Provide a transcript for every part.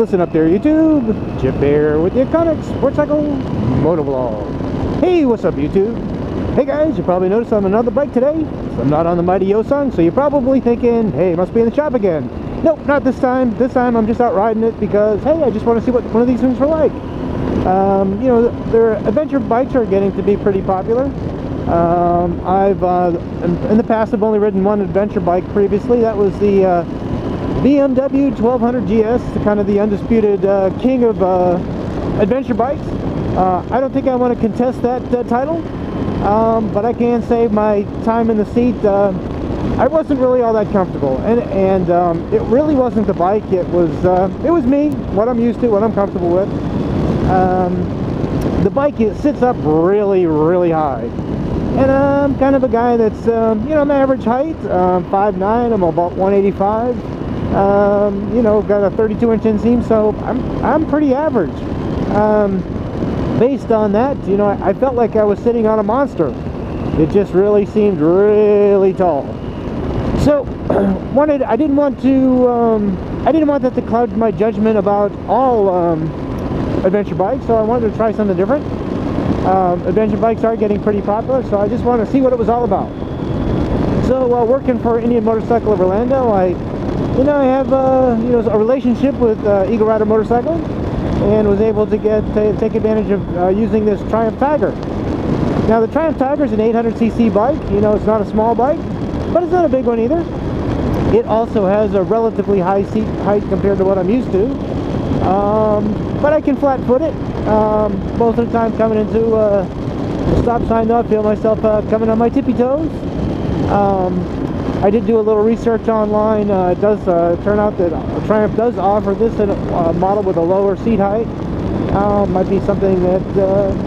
Listen up there, YouTube. Chip here with the Iconic Sportcycle Motovlog. Hey, what's up, YouTube? Hey guys, you probably noticed I'm on another bike today. I'm not on the Mighty Yosung, so you're probably thinking, hey, must be in the shop again. Nope, not this time. This time I'm just out riding it because, hey, I just want to see what one of these things are like. You know, their adventure bikes are getting to be pretty popular. I've in the past I've only ridden one adventure bike previously. That was the BMW 1200 GS, kind of the undisputed king of adventure bikes. I don't think I want to contest that title, but I can say my time in the seat, I wasn't really all that comfortable, and it really wasn't the bike. It was me, what I'm used to, what I'm comfortable with. The bike, it sits up really, really high, and I'm kind of a guy that's you know, I'm average height, 5'9", I'm about 185. You know, got a 32-inch inseam, so I'm pretty average. Based on that, you know, I felt like I was sitting on a monster. It just really seemed really tall. So I didn't want that to cloud my judgment about all adventure bikes, so I wanted to try something different. Adventure bikes are getting pretty popular, so I just wanted to see what it was all about. So while working for Indian Motorcycle of Orlando, I have you know, a relationship with Eagleider motorcycle, and was able to take advantage of using this Triump Tiger. Now the Triump Tiger is an 800cc bike. You know, it's not a small bike, but it's not a big one either. It also has a relatively high seat height compared to what I'm used to, but I can flat foot it. Most of the time coming into the stop sign, though, I feel myself coming on my tippy toes. I did do a little research online. It does turn out that Triumph does offer this in a model with a lower seat height. Might be something that,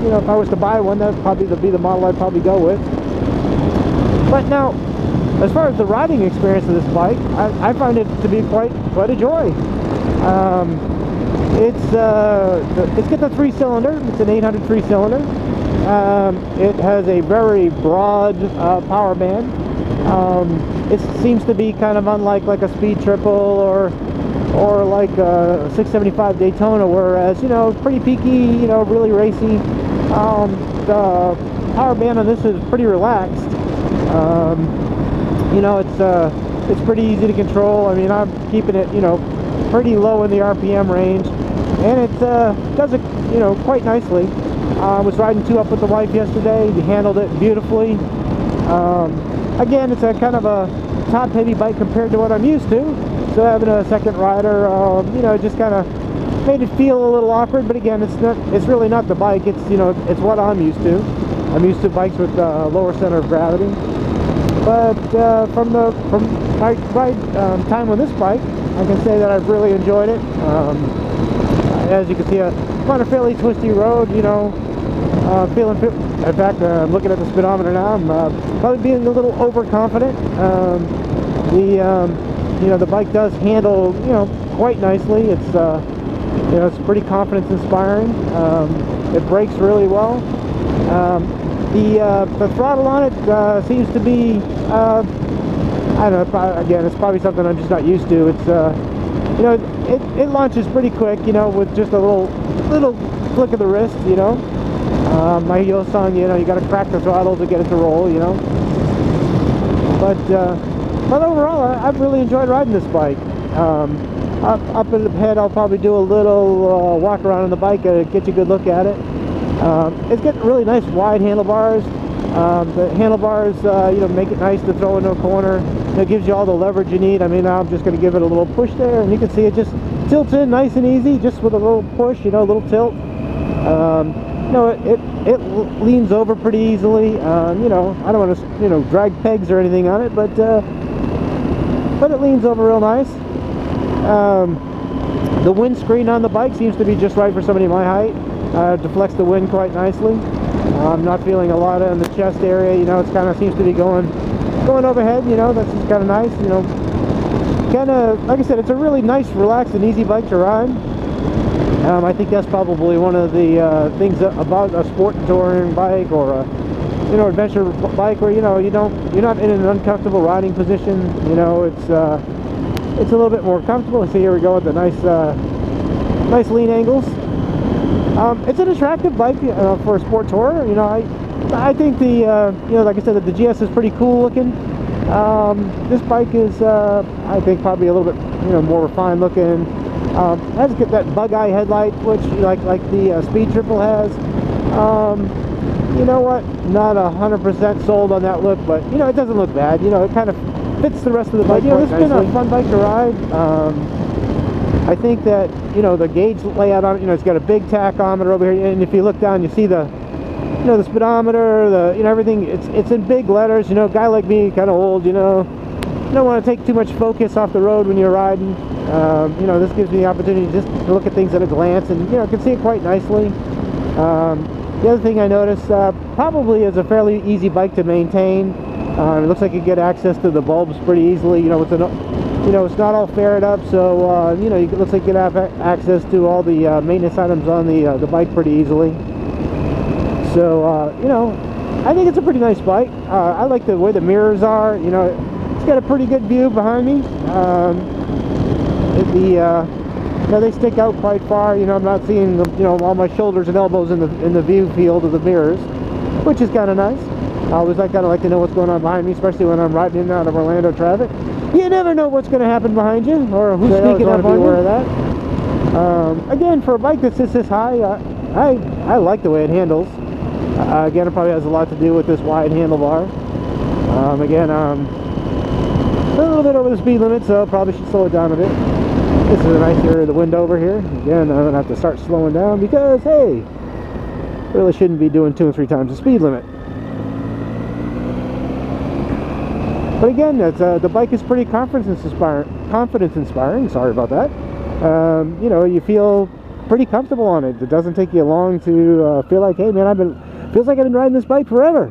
you know, if I was to buy one, that would probably be the model I'd probably go with. But now, as far as the riding experience of this bike, I find it to be quite a joy. It's got the 3-cylinder. It's an 800 3-cylinder. It has a very broad power band. It seems to be kind of unlike like a Speed Triple or like a 675 Daytona, whereas, you know, pretty peaky, you know, really racy. The power band on this is pretty relaxed. You know, it's pretty easy to control. I mean, I'm keeping it, you know, pretty low in the RPM range, and it does it, you know, quite nicely. I was riding 2 up with the wife yesterday. We handled it beautifully. Again, it's a kind of a top-heavy bike compared to what I'm used to, so having a second rider, you know, just kind of made it feel a little awkward. But again, it's really not the bike. It's, you know, it's what I'm used to. I'm used to bikes with lower center of gravity. But from my ride time on this bike, I can say that I've really enjoyed it. As you can see, I'm on a fairly twisty road, you know. In fact, I'm looking at the speedometer now. I'm probably being a little overconfident. You know, the bike does handle, you know, quite nicely. It's you know, it's pretty confidence inspiring. It brakes really well. The throttle on it seems to be, I don't know. Again, it's probably something I'm just not used to. It's you know, it launches pretty quick. You know, with just a little flick of the wrist. You know. My Yosung, you know, you got to crack the throttle to get it to roll, you know. But overall, I've really enjoyed riding this bike. Up ahead, I'll probably do a little walk around on the bike to get you a good look at it. It's got really nice wide handlebars. The handlebars, you know, make it nice to throw into a corner. It gives you all the leverage you need. I mean, now I'm just going to give it a little push there, and you can see it just tilts in nice and easy, just with a little push, you know, a little tilt. You know, it leans over pretty easily. You know, I don't want to, you know, drag pegs or anything on it, but it leans over real nice. The windscreen on the bike seems to be just right for somebody my height. Deflects the wind quite nicely. I'm not feeling a lot in the chest area. You know, it's kind of seems to be going overhead. You know, that's just kind of nice. You know, kind of, like I said, it's a really nice, relaxed, and easy bike to ride. I think that's probably one of the things about a sport touring bike or a, you know, adventure bike, where, you know, you're not in an uncomfortable riding position. You know, it's a little bit more comfortable. See, here we go with the nice nice lean angles. It's an attractive bike for a sport tourer. You know, I think the you know, like I said, the GS is pretty cool looking. This bike is I think probably a little bit, you know, more refined looking. Has got that bug eye headlight, which like the Speed Triple has. You know what? Not 100% sold on that look, but you know, it doesn't look bad. You know, it kind of fits the rest of the bike. You know, it's been a fun bike to ride. I think that, you know, the gauge layout on it, you know, it's got a big tachometer over here, and if you look down, you see the, you know, the speedometer, the, you know, everything. It's in big letters. You know, a guy like me, kind of old, you know, you don't want to take too much focus off the road when you're riding. You know, this gives me the opportunity just to look at things at a glance, and you know, I can see it quite nicely. The other thing I noticed, probably is a fairly easy bike to maintain. It looks like you get access to the bulbs pretty easily. You know, with you know, it's not all ferret up, so you know, it looks like you have access to all the maintenance items on the bike pretty easily. So you know, I think it's a pretty nice bike. I like the way the mirrors are. You know, it's got a pretty good view behind me. You know, they stick out quite far. You know, I'm not seeing the, you know, all my shoulders and elbows in the view field of the mirrors, which is kind of nice. I always kind of like to know what's going on behind me, especially when I'm riding in and out of Orlando traffic. You never know what's going to happen behind you, or who's sneaking up on you. Of that. Again, for a bike that sits this high, I like the way it handles. Again, it probably has a lot to do with this wide handlebar. Again, a little bit over the speed limit, so probably should slow it down a bit. This is a nice area of the window over here. Again, I'm going to have to start slowing down because, hey, really shouldn't be doing 2 and 3 times the speed limit. But again, the bike is pretty confidence inspiring. Sorry about that. You know, you feel pretty comfortable on it. It doesn't take you long to feel like, hey man, feels like I've been riding this bike forever.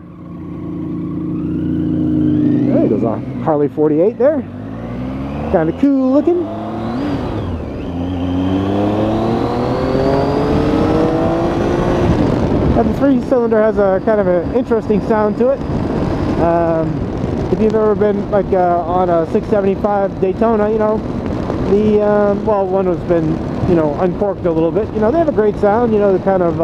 There goes a Harley 48 there. Kind of cool looking. And the 3-cylinder has a kind of an interesting sound to it. If you've ever been like on a 675 Daytona, you know, the well, one has been, you know, uncorked a little bit. You know, they have a great sound. You know, the kind of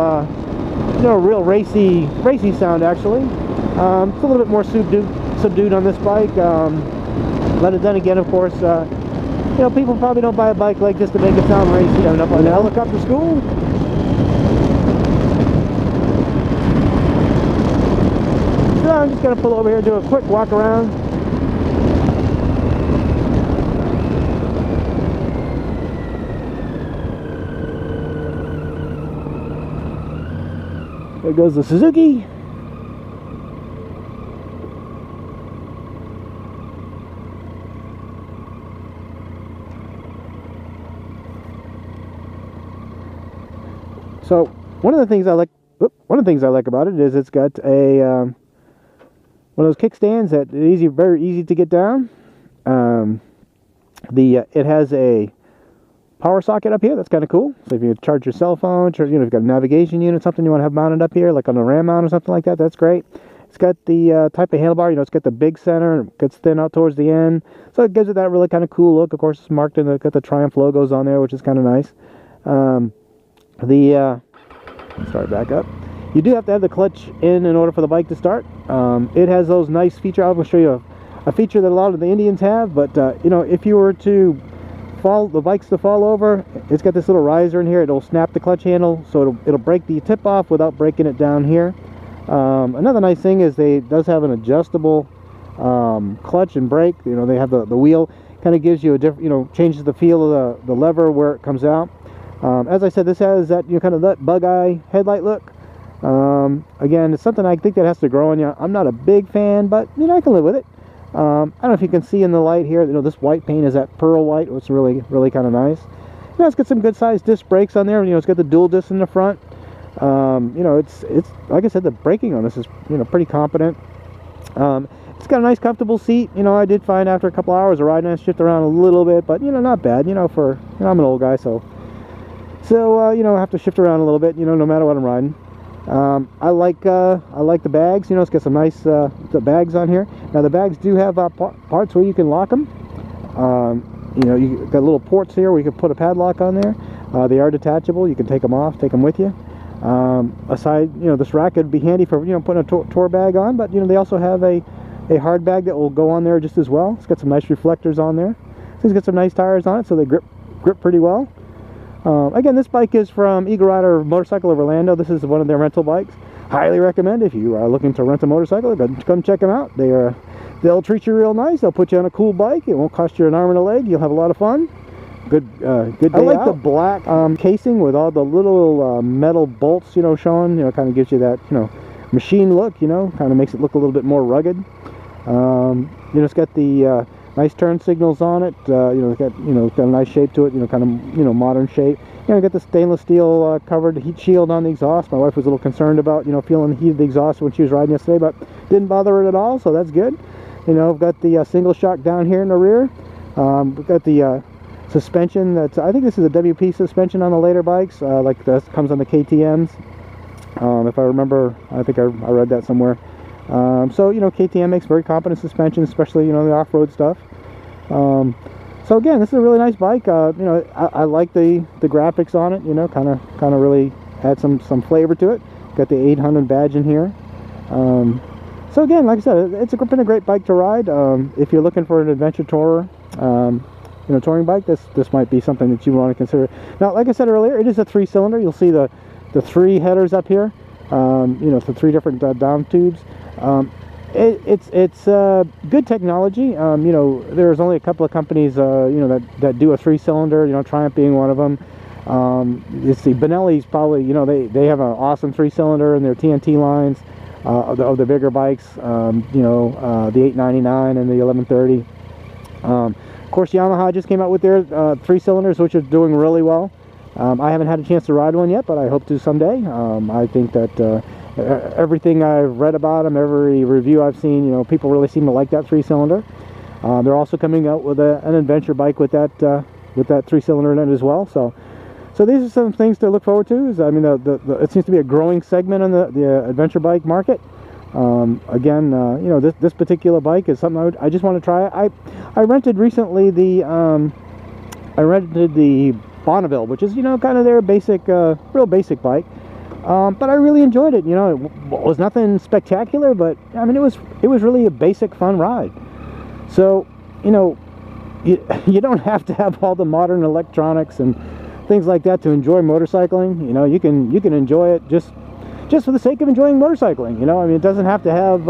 you know, real racy sound actually. It's a little bit more subdued on this bike. But then again, of course, you know, people probably don't buy a bike like this to make it sound racy. Coming up on the helicopter school. So I'm just going to pull over here and do a quick walk around. There goes the Suzuki. So one of the things I like about it is it's got a one of those kickstands that is very easy to get down. It has a power socket up here. That's kind of cool. So if you charge your cell phone, you know, if you've got a navigation unit, something you want to have mounted up here, like on a RAM mount or something like that, that's great. It's got the type of handlebar. You know, it's got the big center, and it gets thin out towards the end, so it gives it that really kind of cool look. Of course, it's marked in got the Triumph logos on there, which is kind of nice. Start back up. You do have to have the clutch in order for the bike to start. It has those nice features. I'm going to show you a feature that a lot of the Indians have, but you know, if you were to the bike's to fall over, it's got this little riser in here. It'll snap the clutch handle, so it'll break the tip off without breaking it down here. Another nice thing is it does have an adjustable clutch and brake. You know, they have the wheel, kind of gives you a different, you know, changes the feel of the lever where it comes out. As I said, this has that, you know, kind of that bug eye headlight look. Again, it's something I think that has to grow on you. I'm not a big fan, but you know, I can live with it. I don't know if you can see in the light here, you know, this white paint is that pearl white, which is really kind of nice. You know, it's got some good sized disc brakes on there. You know, it's got the dual disc in the front. You know, it's like I said, the braking on this is, you know, pretty competent. It's got a nice comfortable seat. You know, I did find after a couple hours of riding, I shift around a little bit, but you know, not bad. You know, for, you know, I'm an old guy, so you know, I have to shift around a little bit, you know, no matter what I'm riding. I like the bags. You know, it's got some nice the bags on here. Now the bags do have parts where you can lock them. You know, you got little ports here where you can put a padlock on there. They are detachable. You can take them off, take them with you. Aside, this rack could be handy for, putting a tour bag on, but, they also have a hard bag that will go on there just as well. It's got some nice reflectors on there. It's got some nice tires on it, so they grip pretty well. Again, this bike is from Eagleider Motorcycle of Orlando. This is one of their rental bikes. Highly recommend if you are looking to rent a motorcycle, come check them out. They'll treat you real nice. They'll put you on a cool bike. It won't cost you an arm and a leg. You'll have a lot of fun. Good day I like out. The black casing with all the little metal bolts, showing. Kind of gives you that, machine look. Kind of makes it look a little bit more rugged. It's got the nice turn signals on it. It's got a nice shape to it. Kind of modern shape. Got the stainless steel covered heat shield on the exhaust. My wife was a little concerned about feeling the heat of the exhaust when she was riding yesterday, but didn't bother her at all. So that's good. I've got the single shock down here in the rear. We've got the suspension. I think this is a WP suspension on the later bikes, like this comes on the KTMs. If I remember, I think I read that somewhere. So KTM makes very competent suspension, especially the off-road stuff. So again, this is a really nice bike. I like the graphics on it. Kind of really add some flavor to it. Got the 800 badge in here. So again, like I said, it's been a great bike to ride. If you're looking for an adventure tourer, touring bike, this might be something that you want to consider. Now, like I said earlier, it is a 3-cylinder. You'll see the 3 headers up here. The 3 different down tubes. It's good technology. There's only a couple of companies that do a 3-cylinder. Triumph being one of them. Let's see, Benelli's probably they have an awesome 3-cylinder in their TNT lines of the bigger bikes. The 899 and the 1130. Of course, Yamaha just came out with their 3-cylinders, which are doing really well. I haven't had a chance to ride one yet, but I hope to someday. I think that everything I've read about them, every review I've seen, people really seem to like that 3-cylinder. They're also coming out with an adventure bike with that 3-cylinder in it as well. So these are some things to look forward to. It seems to be a growing segment in the adventure bike market. Again, this particular bike is something I just want to try. I rented recently the Bonneville, which is kind of their basic, real basic bike. But I really enjoyed it. It was nothing spectacular, but it was really a basic fun ride. So you don't have to have all the modern electronics and things like that to enjoy motorcycling. You can enjoy it just for the sake of enjoying motorcycling. It doesn't have to have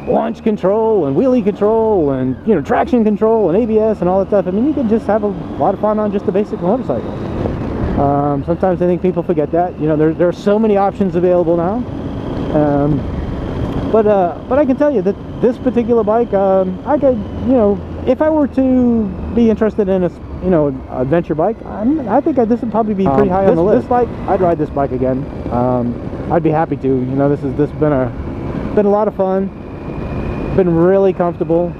launch control and wheelie control and traction control and ABS and all that stuff. You can just have a lot of fun on just the basic motorcycle. Sometimes I think people forget that. There are so many options available now. But I can tell you that this particular bike, I could, if I were to be interested in a, adventure bike, I think this would probably be pretty high on the list. This bike, I'd ride this bike again. I'd be happy to. This has been a lot of fun. Been really comfortable.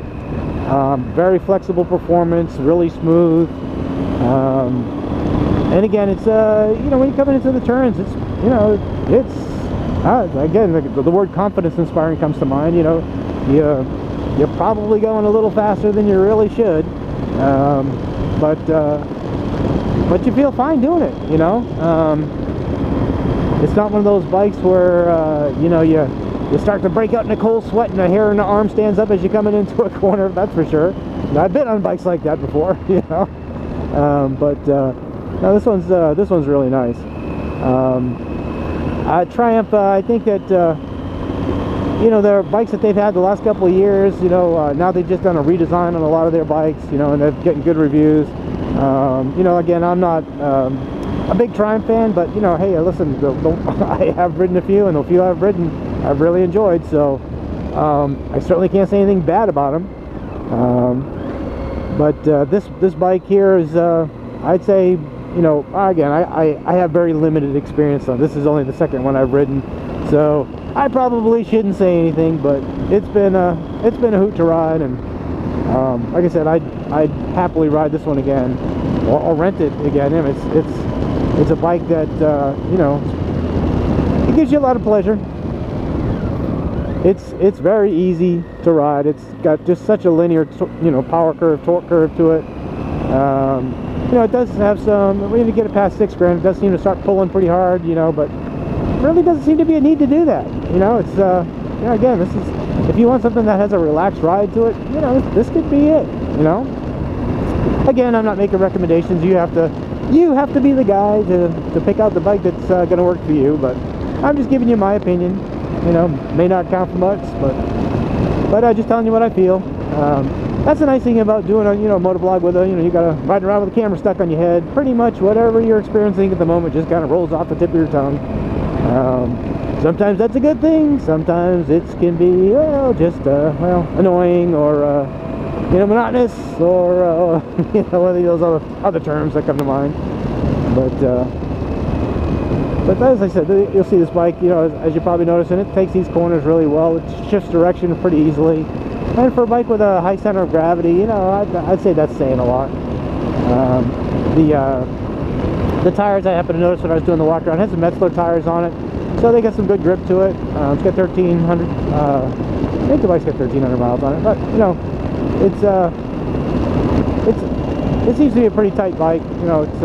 Very flexible performance, really smooth. And again, it's when you come into the turns, it's again the word confidence inspiring comes to mind. You're probably going a little faster than you really should, but you feel fine doing it. It's not one of those bikes where you start to break out in a cold sweat and the hair in the arm stands up as you're coming into a corner. That's for sure. I've been on bikes like that before, no, this one's really nice. Triumph, I think that their bikes that they've had the last couple of years, now they've just done a redesign on a lot of their bikes, and they're getting good reviews. Again, I'm not a big Triumph fan, but hey, listen, I have ridden a few, and the few I've ridden, I've really enjoyed. So I certainly can't say anything bad about them. But this bike here is, I'd say, again, I have very limited experience on this. Is only the second one I've ridden, so I probably shouldn't say anything. But it's been a hoot to ride, and like I said, I'd happily ride this one again, or rent it again. It's a bike that it gives you a lot of pleasure. It's very easy to ride. It's got just such a linear, power curve, torque curve to it. You know, it does have some, when you get it past 6 grand, it does seem to start pulling pretty hard, you know, but really doesn't seem to be a need to do that. You know, it's, you know, again, this is, if you want something that has a relaxed ride to it, you know, this could be it, you know. Again, I'm not making recommendations. You have to be the guy to pick out the bike that's going to work for you, but I'm just giving you my opinion. You know, may not count for much, but I'm just telling you what I feel. That's the nice thing about doing a, you know, motovlog with a, you know, you gotta ride around with a camera stuck on your head. Pretty much whatever you're experiencing at the moment just kind of rolls off the tip of your tongue. Sometimes that's a good thing. Sometimes it can be, well, just well, annoying or you know, monotonous, or you know, one of those other terms that come to mind. But as I said, you'll see this bike, you know, as you probably noticed, and it takes these corners really well. It shifts direction pretty easily. And for a bike with a high center of gravity, you know, I'd say that's saying a lot. The tires, I happened to notice when I was doing the walk around, had some Metzler tires on it, so they got some good grip to it. It's got 1,300. I think the bike's got 1,300 miles on it, but you know, it seems to be a pretty tight bike. You know, it's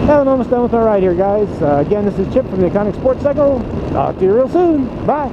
Now I'm almost done with my ride here, guys. Again, this is Chip from the Iconic Sports Cycle. Talk to you real soon. Bye.